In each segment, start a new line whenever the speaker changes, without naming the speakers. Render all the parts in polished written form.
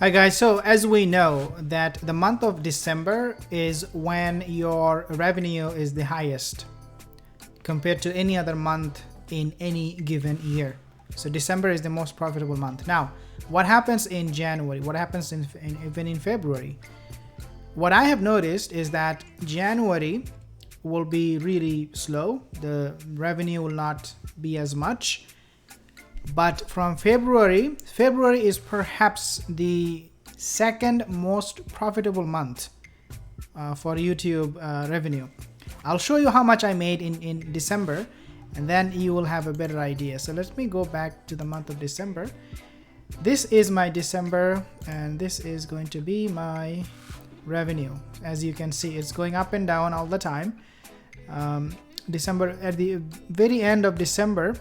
Hi guys, so as we know that the month of December is when your revenue is the highest compared to any other month in any given year. So December is the most profitable month. Now, what happens in January? What happens even in February? What I have noticed is that January will be really slow. The revenue will not be as much. But from February is perhaps the second most profitable month for YouTube revenue. I'll show you how much I made in December, and then you will have a better idea. So let me go back to the month of December. This is my December, and this is going to be my revenue. As you can see, it's going up and down all the time. December, at the very end of December,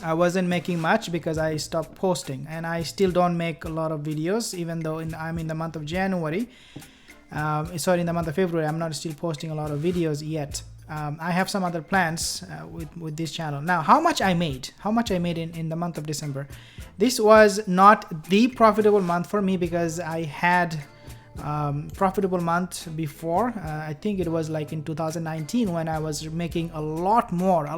I wasn't making much because I stopped posting, and I still don't make a lot of videos even though I'm in the month of January. Sorry, in the month of February, I'm not still posting a lot of videos yet. I have some other plans with this channel. Now, how much I made in the month of December. This was not the profitable month for me because I had profitable month before. I think it was like in 2019 when I was making a lot more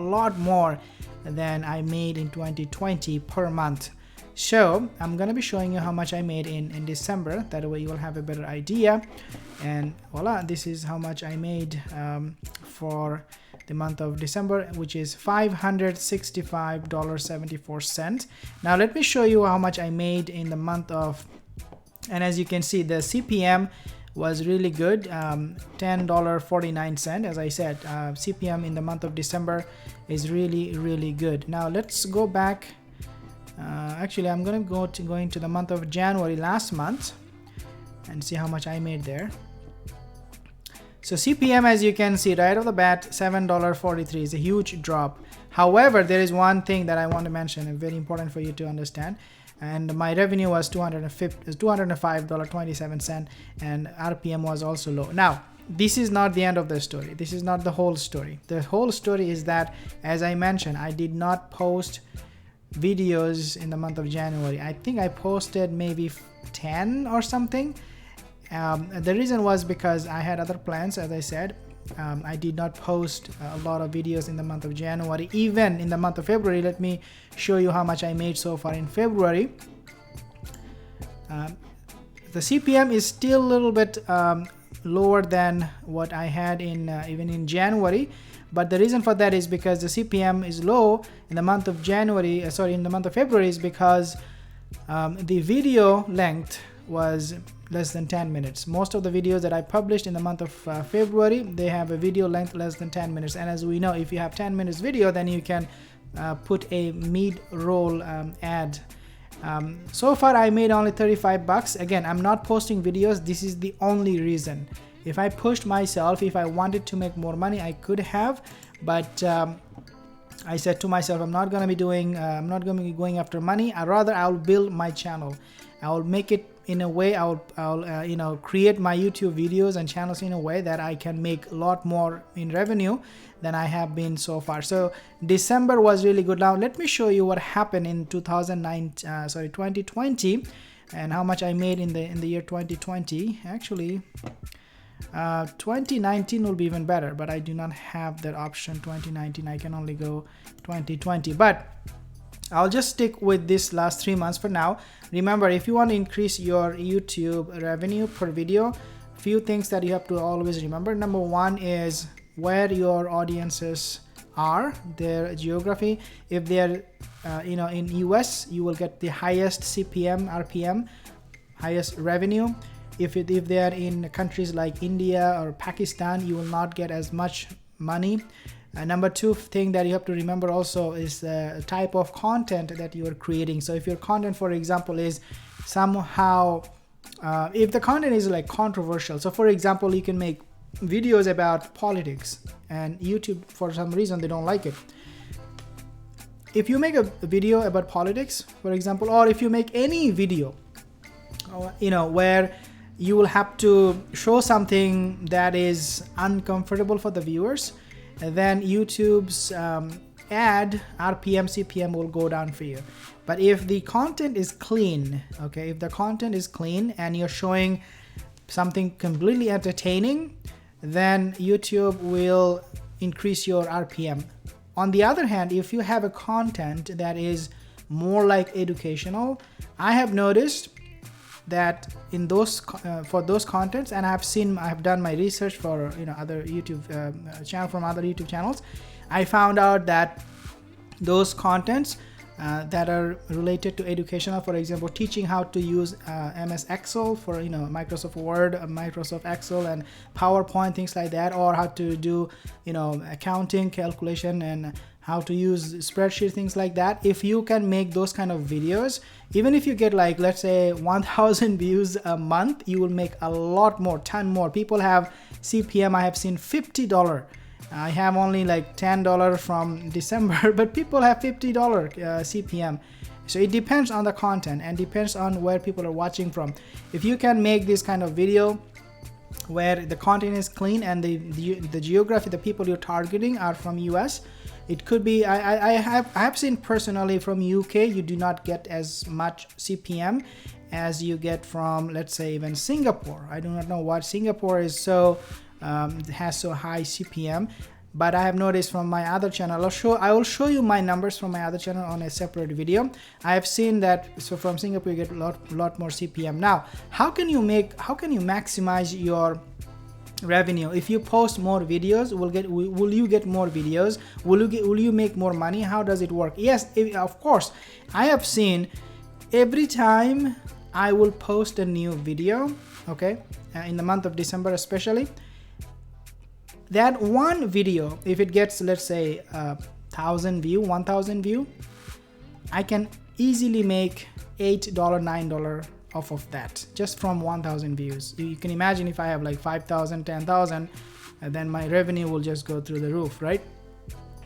than I made in 2020 per month. So I'm gonna be showing you how much I made in December. That way you will have a better idea. And voila, this is how much I made for the month of December, which is $565.74. Now let me show you how much I made in the month of, and as you can see, the CPM was really good, $10.49. As I said, CPM in the month of December is really good. Now let's go back. Actually, I'm gonna go into the month of January last month and see how much I made there. So CPM, as you can see right off the bat, $7.43 is a huge drop. However, there is one thing that I want to mention, and very important for you to understand. And my revenue was $205.27, and RPM was also low. Now, this is not the end of the story. This is not the whole story. The whole story is that, as I mentioned, I did not post videos in the month of January. I think I posted maybe 10 or something. The reason was because I had other plans, as I said. I did not post a lot of videos in the month of January. Even in the month of February, let me show you how much I made so far in February. The CPM is still a little bit lower than what I had in even in January, but the reason for that is because the CPM is low in the month of January. In the month of February is because the video length was less than 10 minutes. Most of the videos that I published in the month of February, they have a video length less than 10 minutes. And as we know, if you have 10 minutes video, then you can put a mid-roll ad. So far I made only $35. Again, I'm not posting videos. This is the only reason. If I pushed myself, if I wanted to make more money, I could have, but I said to myself, I'm not going to be going after money. I'll build my channel. I'll make it in a way, I'll create my YouTube videos and channels in a way that I can make a lot more in revenue than I have been so far. So December was really good. Now let me show you what happened in 2020 and how much I made in the year 2020. Actually, 2019 will be even better, but I do not have that option. 2019, I can only go 2020, but I'll just stick with this last 3 months for now. Remember, if you want to increase your YouTube revenue per video, few things that you have to always remember. Number one is where your audiences are, their geography. If they're in US, you will get the highest CPM, RPM, highest revenue. If they are in countries like India or Pakistan, you will not get as much money. Number two thing that you have to remember also is the type of content that you are creating. So if your content, for example, is somehow, if the content is like controversial, so for example, you can make videos about politics and YouTube, for some reason, they don't like it. If you make a video about politics, for example, or if you make any video, where you will have to show something that is uncomfortable for the viewers, then YouTube's ad RPM, CPM will go down for you. But if the content is clean, okay, if the content is clean and you're showing something completely entertaining, then YouTube will increase your RPM. On the other hand, if you have a content that is more like educational, I have noticed that in those for those contents, and I have done my research for other YouTube channel from other YouTube channels, I found out that those contents that are related to educational, for example, teaching how to use MS Excel for Microsoft Word, Microsoft Excel, and PowerPoint, things like that, or how to do accounting calculation and how to use spreadsheet, things like that. If you can make those kind of videos, even if you get like, let's say 1,000 views a month, you will make a lot more, ton more. People have CPM, I have seen $50. I have only like $10 from December, but people have $50 CPM. So it depends on the content and depends on where people are watching from. If you can make this kind of video where the content is clean and the geography, the people you're targeting are from US, it could be, I have seen personally from UK, you do not get as much CPM as you get from, let's say, even Singapore. I do not know what Singapore is so has so high CPM, but I have noticed from my other channel. I will show you my numbers from my other channel on a separate video. I have seen that, so from Singapore you get a lot more CPM. Now, how can you maximize your revenue? If you post more videos, will you get more videos? Will you make more money? How does it work? Yes, of course. I have seen every time I will post a new video, okay, in the month of December especially, that one video, if it gets, let's say, 1,000 view, I can easily make $8, $9 off of that, just from 1,000 views. You can imagine if I have like 5,000, 10,000, then my revenue will just go through the roof, right?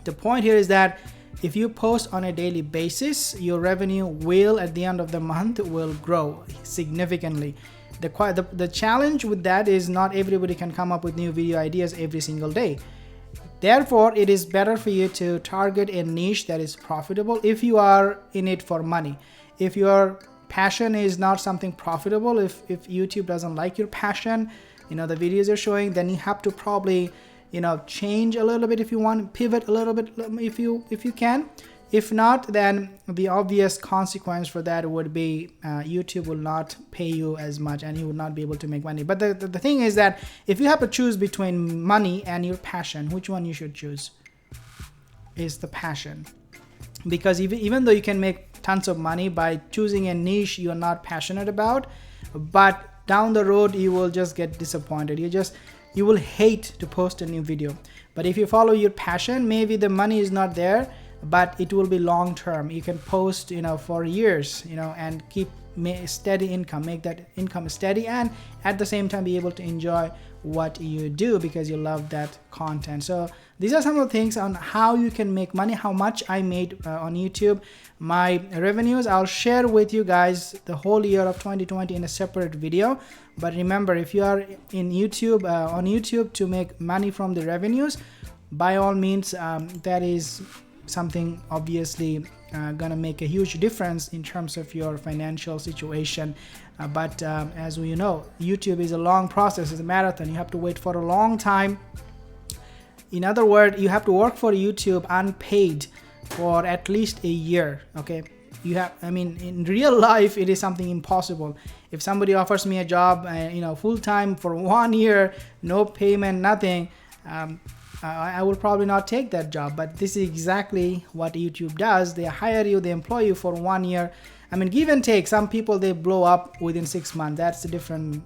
The point here is that if you post on a daily basis, your revenue will, at the end of the month, will grow significantly. The challenge with that is not everybody can come up with new video ideas every single day. Therefore, it is better for you to target a niche that is profitable if you are in it for money. If your passion is not something profitable, if YouTube doesn't like your passion, the videos you're showing, then you have to probably change a little bit if you want, pivot a little bit if you can. If not, then the obvious consequence for that would be YouTube will not pay you as much and you will not be able to make money. But the thing is that if you have to choose between money and your passion, which one you should choose? Is the passion. Because even though you can make tons of money by choosing a niche you're not passionate about, but down the road you will just get disappointed. You will hate to post a new video. But if you follow your passion, maybe the money is not there, but it will be long term. You can post for years and keep steady income, make that income steady, and at the same time be able to enjoy what you do because you love that content. So these are some of the things on how you can make money, how much I made on YouTube. My revenues, I'll share with you guys the whole year of 2020 in a separate video. But remember, if you are in YouTube on YouTube to make money from the revenues, by all means, that is something obviously gonna make a huge difference in terms of your financial situation. But as we know, YouTube is a long process, it's a marathon. You have to wait for a long time. In other words, you have to work for YouTube unpaid for at least a year. Okay, in real life it is something impossible. If somebody offers me a job full-time for 1 year, no payment, nothing, I will probably not take that job. But this is exactly what YouTube does. They hire you, they employ you for 1 year. Give and take. Some people, they blow up within 6 months. That's a different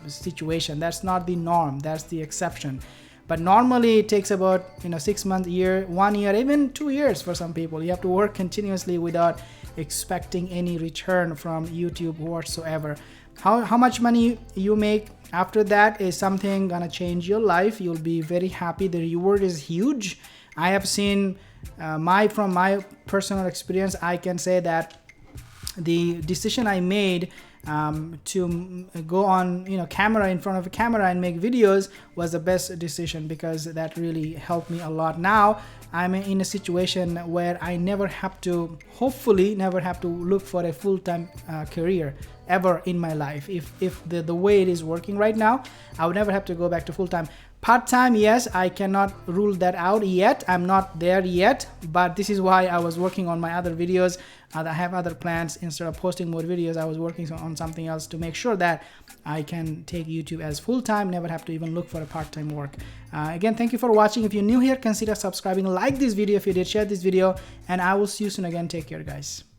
situation. That's not the norm, that's the exception. But normally it takes about 6 months, year, 1 year, even 2 years for some people. You have to work continuously without expecting any return from YouTube whatsoever. How much money you make after that is something gonna change your life. You'll be very happy. The reward is huge. I have seen from my personal experience, I can say that the decision I made to go on, you know, camera, in front of a camera and make videos was the best decision, because that really helped me a lot. Now I'm in a situation where I never have to, hopefully never have to look for a full-time career ever in my life. If the way it is working right now, I would never have to go back to full-time. Part-time, yes, I cannot rule that out yet. I'm not there yet, but this is why I was working on my other videos. I have other plans. Instead of posting more videos, I was working on something else to make sure that I can take YouTube as full-time, never have to even look for a part-time work. Again, thank you for watching. If you're new here, consider subscribing, like this video if you did, share this video, and I will see you soon again. Take care, guys.